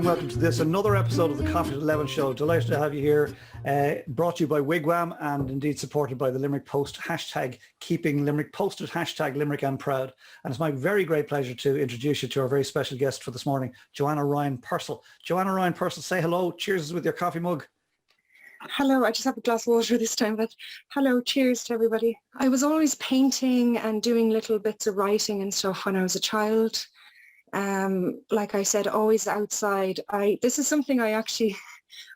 and welcome to this, another episode of the Coffee at 11 show. Delighted to have you here, brought to you by Wigwam and indeed supported by the Limerick Post, hashtag keeping Limerick posted, hashtag Limerick and proud. And it's my very great pleasure to introduce you to our very special guest for this morning, Joanna Ryan-Purcell. Joanna Ryan-Purcell, say hello, cheers with your coffee mug. Hello, I just have a glass of water this time, but hello, cheers to everybody. I was always painting and doing little bits of writing and stuff when I was a child. Like I said, always outside. This is something I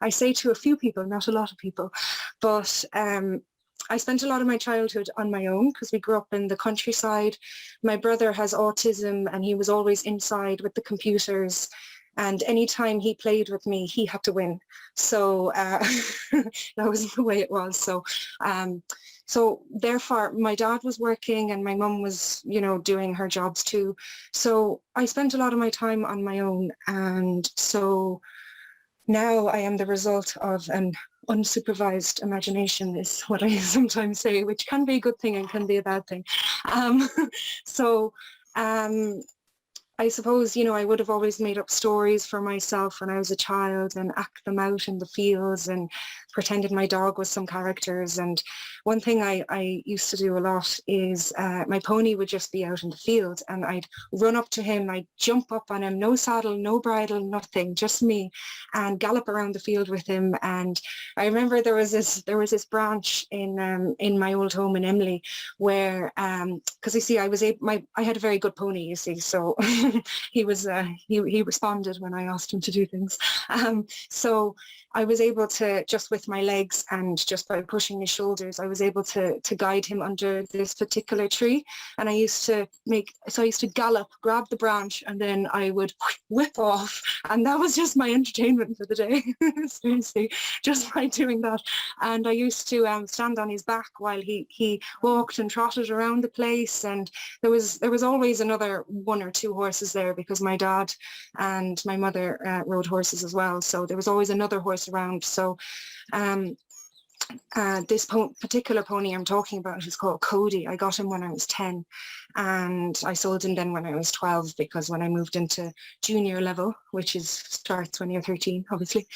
say to a few people, not a lot of people, but I spent a lot of my childhood on my own because we grew up in the countryside. My brother has autism and he was always inside with the computers. And anytime he played with me, he had to win. So that was the way it was. So therefore, my dad was working and my mum was, doing her jobs too. So I spent a lot of my time on my own. And so now I am the result of an unsupervised imagination is what I sometimes say, which can be a good thing and can be a bad thing. I suppose, I would have always made up stories for myself when I was a child and act them out in the fields and pretended my dog was some characters. And one thing I used to do a lot is my pony would just be out in the field and I'd run up to him, I'd jump up on him, no saddle, no bridle, nothing, just me, and gallop around the field with him. And I remember there was this branch in my old home in Emily where, because you see, I had a very good pony, you see, so he responded when I asked him to do things. So I was able to, just with my legs and just by pushing his shoulders, I was able to guide him under this particular tree. And I used to gallop, grab the branch, and then I would whip off. And that was just my entertainment for the day, seriously, just by doing that. And I used to stand on his back while he walked and trotted around the place. And there was always another one or two horses there because my dad and my mother rode horses as well. So there was always another horse around. So this particular pony I'm talking about is called Cody. I got him when I was 10 and I sold him then when I was 12 because when I moved into junior level, which starts when you're 13, obviously,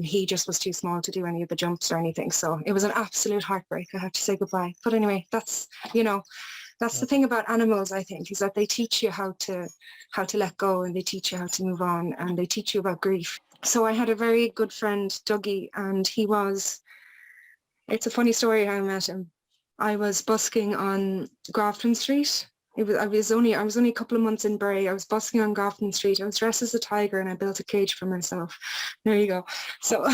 he just was too small to do any of the jumps or anything. So it was an absolute heartbreak. I had to say goodbye. But anyway, that's the thing about animals, I think, is that they teach you how to let go and they teach you how to move on and they teach you about grief. So I had a very good friend, Dougie, and it's a funny story how I met him. I was busking on Grafton Street. I was only a couple of months in Bray. I was busking on Grafton Street. I was dressed as a tiger and I built a cage for myself. There you go. So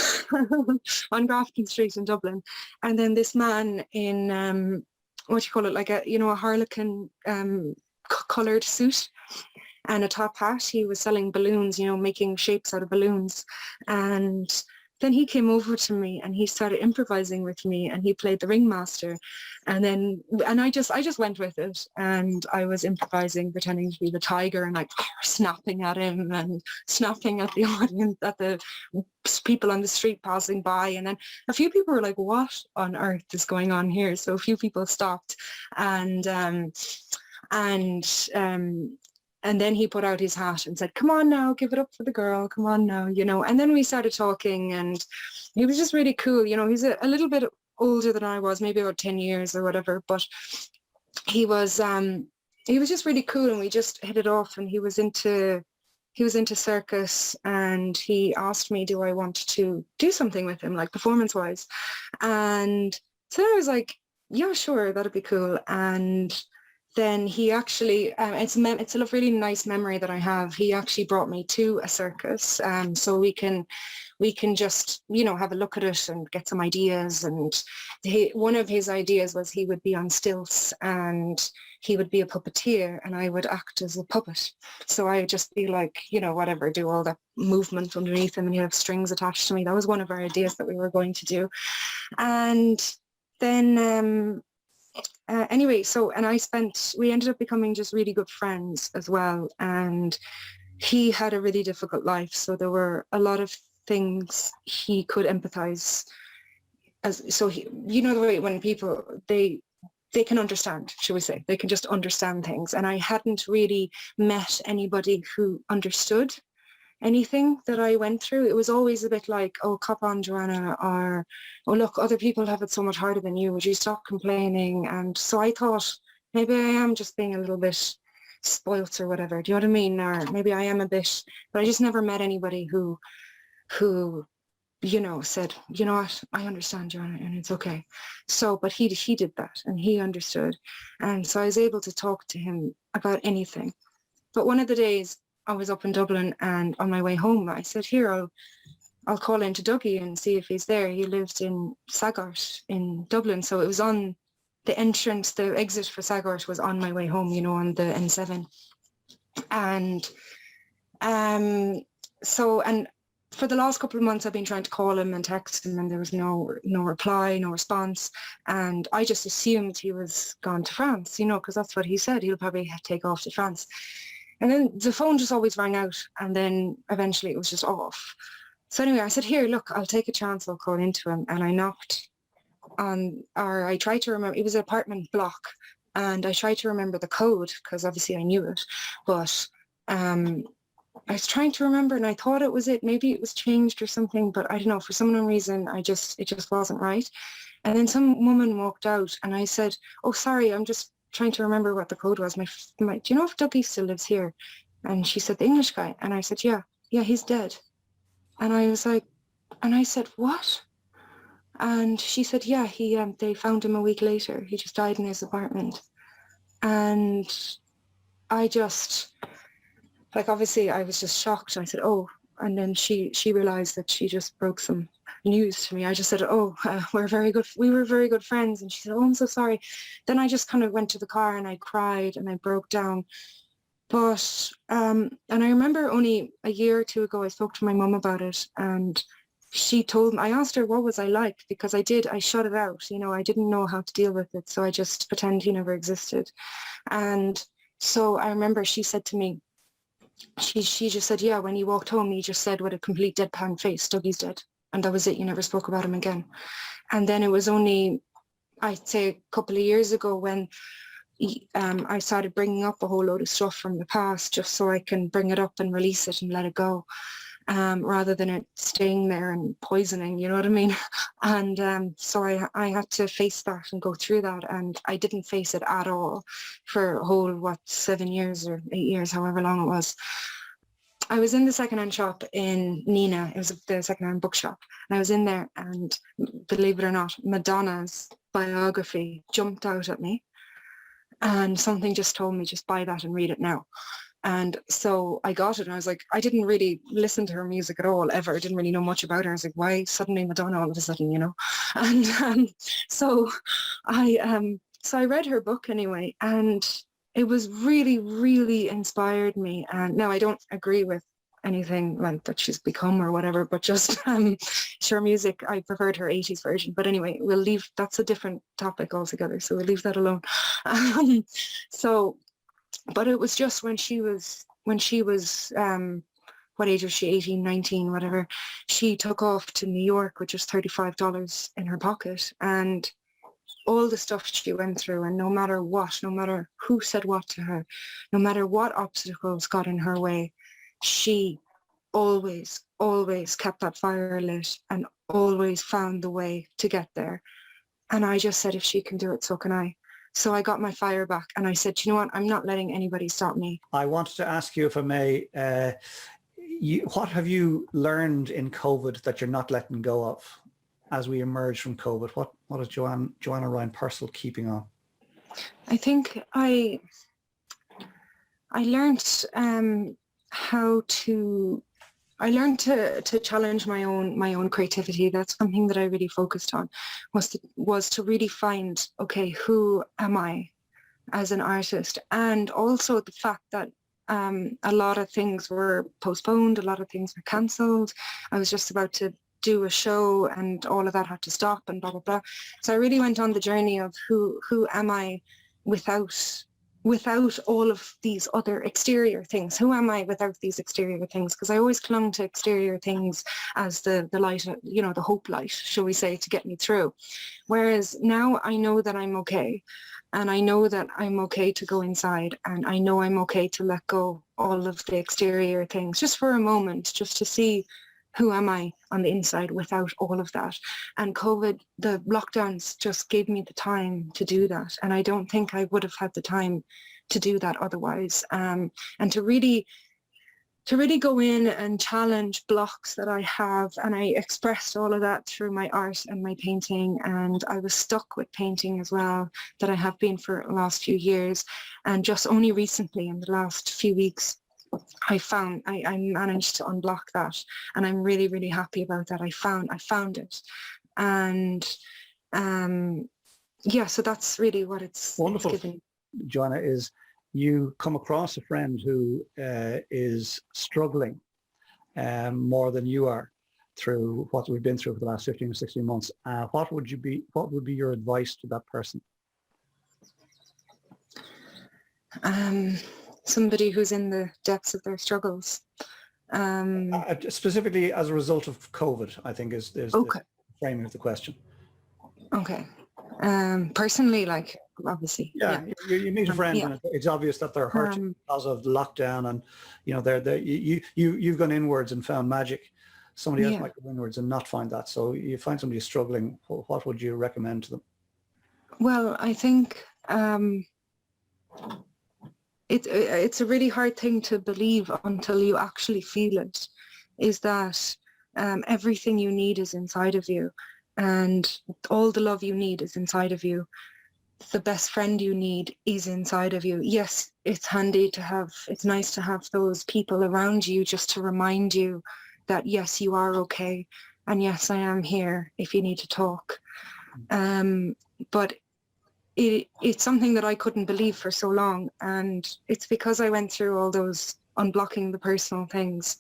on Grafton Street in Dublin. And then this man in, like a harlequin coloured suit and a top hat. He was selling balloons, making shapes out of balloons. And then he came over to me and he started improvising with me and he played the ringmaster. And I just went with it and I was improvising, pretending to be the tiger and like snapping at him and snapping at the audience, at the people on the street passing by. And then a few people were like, what on earth is going on here? So a few people stopped and then he put out his hat and said, come on now, give it up for the girl, come on now, And then we started talking and he was just really cool. He's a little bit older than I was, maybe about 10 years or whatever, but he was just really cool and we just hit it off and he was into circus and he asked me, do I want to do something with him, like performance-wise? And so I was like, yeah, sure, that'd be cool. And then he actually, it's a really nice memory that I have. He actually brought me to a circus, so we can just, have a look at it and get some ideas. And one of his ideas was he would be on stilts and he would be a puppeteer and I would act as a puppet. So I'd just be like, whatever, do all that movement underneath him and he'd have strings attached to me. That was one of our ideas that we were going to do. And then anyway, we ended up becoming just really good friends as well. And he had a really difficult life. So there were a lot of things he could empathize the way when people, they can understand, shall we say, they can just understand things. And I hadn't really met anybody who understood anything that I went through, it was always a bit like, oh, cop on, Joanna, or, oh, look, other people have it so much harder than you. Would you stop complaining? And so I thought, maybe I am just being a little bit spoilt or whatever. Do you know what I mean? Or maybe I am a bit, but I just never met anybody who, you know, said, you know what, I understand, Joanna, and it's okay. So, but he did that, and he understood. And so I was able to talk to him about anything. But one of the days I was up in Dublin, and on my way home, I said, here, I'll call into Dougie and see if he's there. He lived in Sagart in Dublin. So it was on the entrance, the exit for Sagart was on my way home, you know, on the N7. And and for the last couple of months, I've been trying to call him and text him, and there was no reply, no response. And I just assumed he was gone to France, you know, because that's what he said. He'll probably take off to France. And then the phone just always rang out, and then eventually it was just off. So anyway, I said, here, look, I'll take a chance. I'll call into him. And I knocked on, or I tried to remember, it was an apartment block, and I tried to remember the code because obviously I knew it. But I was trying to remember, and I thought it was it. Maybe it was changed or something, but I don't know. For some unknown reason, it just wasn't right. And then some woman walked out, and I said, oh, sorry, I'm just trying to remember what the code was. Do you know if Dougie still lives here? And she said, the English guy. And I said, yeah, he's dead. And I was like, and I said, what? And she said, yeah, they found him a week later. He just died in his apartment. And I just, like, obviously I was just shocked. I said, oh, and then she realized that she just broke some news to me. I just said, oh, we were very good friends. And she said, oh, I'm so sorry. Then I just kind of went to the car and I cried and I broke down. But, and I remember only a year or two ago, I spoke to my mum about it, and she told me, I asked her, what was I like? Because I shut it out, you know, I didn't know how to deal with it. So I just pretend he never existed. And so I remember she said to me, she just said, yeah, when he walked home, he just said with a complete deadpan face, Dougie's dead. And that was it. You never spoke about him again. And then it was only, I'd say a couple of years ago when I started bringing up a whole load of stuff from the past just so I can bring it up and release it and let it go, rather than it staying there and poisoning, you know what I mean? And so I had to face that and go through that, and I didn't face it at all for a whole, 7 years or 8 years, however long it was. I was in the secondhand shop in Nenagh. It was the secondhand bookshop, and I was in there, and believe it or not, Madonna's biography jumped out at me. And something just told me, just buy that and read it now. And so I got it, and I was like, I didn't really listen to her music at all, ever. I didn't really know much about her. I was like, why suddenly Madonna all of a sudden, you know? And so I read her book anyway, and it was really, really inspired me. And now I don't agree with anything like that she's become or whatever, but just her music, I preferred her 80s version. But anyway, we'll leave, that's a different topic altogether, so we'll leave that alone. But it was just when she was what age was she, 18, 19, whatever, she took off to New York with just $35 in her pocket, and all the stuff she went through, and no matter what, no matter who said what to her, no matter what obstacles got in her way, she always kept that fire lit and always found the way to get there. And I just said, if she can do it, so can I. So I got my fire back, and I said, you know what, I'm not letting anybody stop me. I wanted to ask you, if I may, what have you learned in COVID that you're not letting go of as we emerge from COVID? What is Joanna Ryan-Purcell keeping on? I think I learned I learned to challenge my own creativity. That's something that I really focused on, was to really find, okay, who am I as an artist? And also the fact that a lot of things were postponed, a lot of things were cancelled. I was just about to do a show and all of that had to stop and blah, blah, blah. So I really went on the journey of who am I without all of these other exterior things. Who am I without these exterior things? Because I always clung to exterior things as the light, you know, the hope light, shall we say, to get me through. Whereas now I know that I'm okay. And I know that I'm okay to go inside, and I know I'm okay to let go all of the exterior things just for a moment, just to see who am I on the inside without all of that. And COVID, the lockdowns just gave me the time to do that. And I don't think I would have had the time to do that otherwise. And to really go in and challenge blocks that I have. And I expressed all of that through my art and my painting. And I was stuck with painting as well, that I have been for the last few years. And just only recently, in the last few weeks, I managed to unblock that. And I'm really, really happy about that. I found it. And yeah, so that's really what it's giving. Joanna, is you come across a friend who is struggling more than you are through what we've been through for the last 15 or 16 months. What would be your advice to that person? Somebody who's in the depths of their struggles. Specifically as a result of COVID, I think is okay. The framing of the question. Okay. Personally, like, obviously. Yeah. You meet a friend and it's obvious that they're hurt because of lockdown, and you know you've gone inwards and found magic. Somebody else might go inwards and not find that. So you find somebody struggling, what would you recommend to them? Well, I think it's a really hard thing to believe until you actually feel it, is that everything you need is inside of you, and all the love you need is inside of you. The best friend you need is inside of you. Yes, it's nice to have those people around you just to remind you that yes, you are okay, and yes, I am here if you need to talk. But it's something that I couldn't believe for so long, and it's because I went through all those unblocking the personal things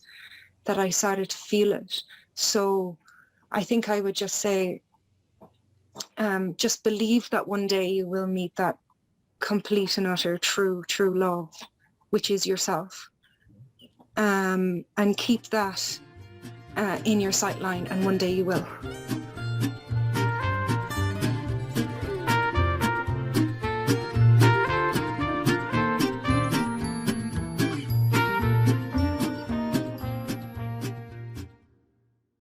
that I started to feel it. So I think I would just say, just believe that one day you will meet that complete and utter true love, which is yourself, and keep that in your sightline, and one day you will.